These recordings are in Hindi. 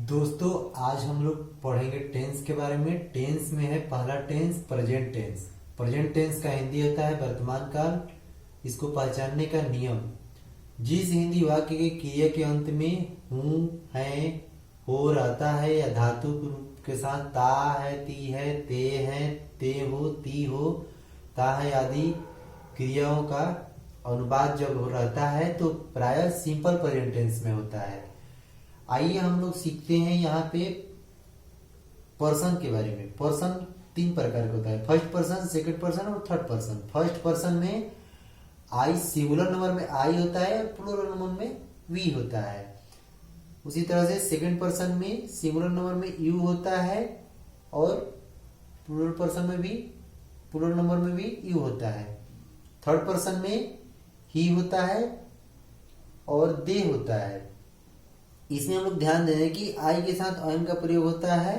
दोस्तों आज हम लोग पढ़ेंगे टेंस के बारे में। टेंस में है पहला tense present tense. Present tense का हिंदी होता है वर्तमान काल। इसको पहचानने का नियम, जिस हिंदी वाक्य के क्रिया के अंत में हूँ, है, हो रहता है या धातु के रूप के साथ ता है, ती है, ते हो, ती हो, ता है आदि क्रियाओं का अनुवाद जब हो रहता है तो प्रायः सिंपल प्रेजेंट टेंस में होता है। आइए हम लोग सीखते हैं यहाँ पे पर्सन के बारे में। पर्सन तीन प्रकार का होता है, फर्स्ट पर्सन, सेकंड पर्सन और थर्ड पर्सन। फर्स्ट पर्सन में आई सिंगुलर नंबर में आई होता है और प्लूरल नंबर में वी होता है। उसी तरह से सेकंड पर्सन में सिंगुलर नंबर में यू होता है और प्लूरल पर्सन में भी प्लूरल नंबर में भी यू होता है। थर्ड पर्सन में ही होता है और दे होता है। इसमें हम लोग ध्यान दें कि आई के साथ अयन का प्रयोग होता है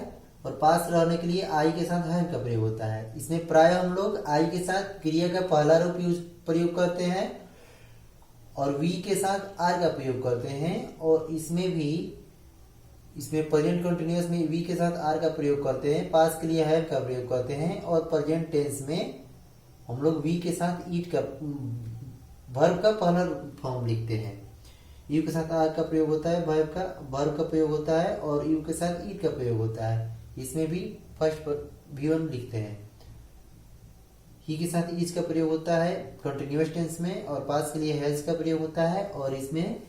और पास रहने के लिए आई के साथ हयन का प्रयोग होता है। इसमें प्राय हम लोग आई के साथ क्रिया का पहला रूप प्रयोग करते हैं और वी के साथ आर का प्रयोग करते हैं। और इसमें प्रेजेंट कंटिन्यूअस में वी के साथ आर का प्रयोग करते हैं, पास के लिए हयन का प्रयोग करते हैं। और प्रेजेंट टेंस में हम लोग वी के साथ ईट का वर्ब का पहला फॉर्म लिखते हैं। यू के साथ आर का प्रयोग होता है, वर्ब का प्रयोग होता है और यू के साथ ईट का प्रयोग होता है। इसमें भी फर्स्ट V1 लिखते हैं। ही के साथ इज का प्रयोग होता है कंटिन्यूअस टेंस में और पास के लिए हैज का प्रयोग होता है। और इसमें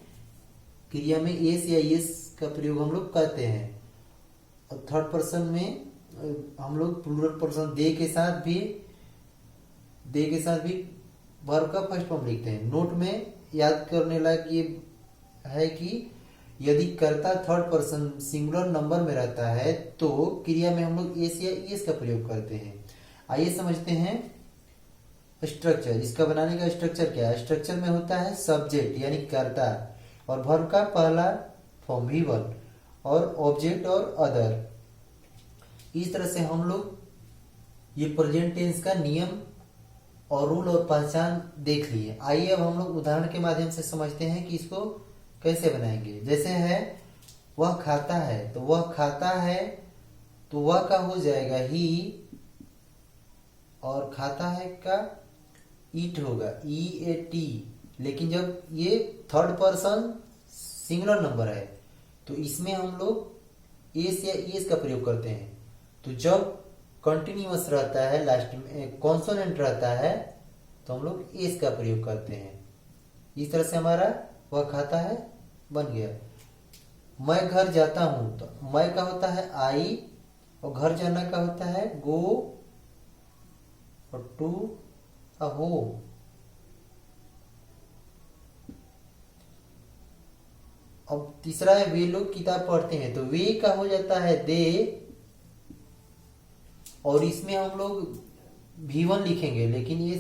क्रिया में एस या एस का प्रयोग हम लोग करते हैं। और थर्ड पर्सन में हम लोग प्लूरल पर्सन दे के साथ भी वर्ब का फर्स्ट फॉर्म लिखते हैं। नोट में याद करने लायक ये है कि यदि कर्ता थर्ड पर्सन सिंगुलर नंबर में रहता है तो क्रिया में हम लोग एस या एस का प्रयोग करते हैं। आइए समझते हैं स्ट्रक्चर। इसका बनाने का स्ट्रक्चर क्या है। स्ट्रक्चर में होता है सब्जेक्ट यानी कर्ता और वर्ब का पहला फॉर्म V1 और ऑब्जेक्ट और अदर। इस तरह से हम लोग ये प्रेजेंट टेंस का नियम और रूल और पहचान देख लिए। आइए अब हम लोग उदाहरण के माध्यम से समझते हैं कि इसको कैसे बनाएंगे। जैसे है वह खाता है, तो वह खाता है तो वह का हो जाएगा ही और खाता है का ईट होगा EAT। लेकिन जब ये थर्ड पर्सन सिंगुलर नंबर है तो इसमें हम लोग एस या एस का प्रयोग करते हैं। तो जब कंटिन्यूअस रहता है, लास्ट में कॉन्सोनेंट रहता है तो हम लोग एस का प्रयोग करते हैं। इस तरह से हमारा वह खाता है बन गया। मैं घर जाता हूं, तो मैं का होता है आई और घर जाना का होता है गो और टू अ होम। अब तीसरा है वे लोग किताब पढ़ते हैं, तो वे का हो जाता है दे और इसमें हम लोग V1 लिखेंगे लेकिन ये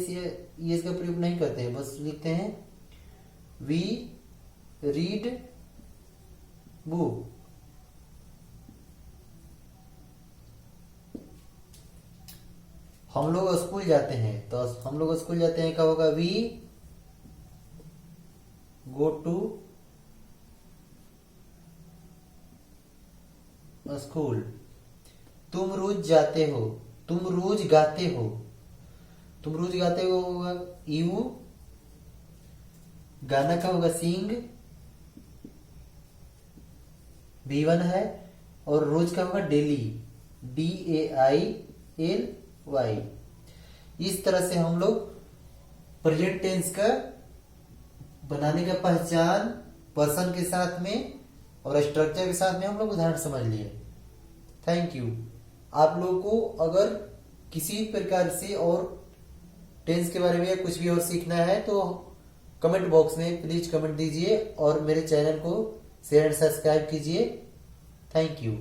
इसका प्रयोग नहीं करते हैं, बस लिखते हैं वी रीड बुक। हम लोग स्कूल जाते हैं, तो हम लोग स्कूल जाते हैं क्या होगा वी गो टू स्कूल। तुम रोज जाते हो, तुम रोज गाते हो, तुम रोज गाते हो होगा यू, गाना का होगा सिंग, V1 है और रोज का होगा डेली DAILY। इस तरह से हम लोग प्रेजेंट टेंस का बनाने का पहचान पर्सन के साथ में और स्ट्रक्चर के साथ में हम लोग उदाहरण समझ लिए। Thank you. आप लोगों को अगर किसी प्रकार से और टेंस के बारे में या कुछ भी और सीखना है तो कमेंट बॉक्स में प्लीज कमेंट दीजिए और मेरे चैनल को शेयर एंड सब्सक्राइब कीजिए। Thank you.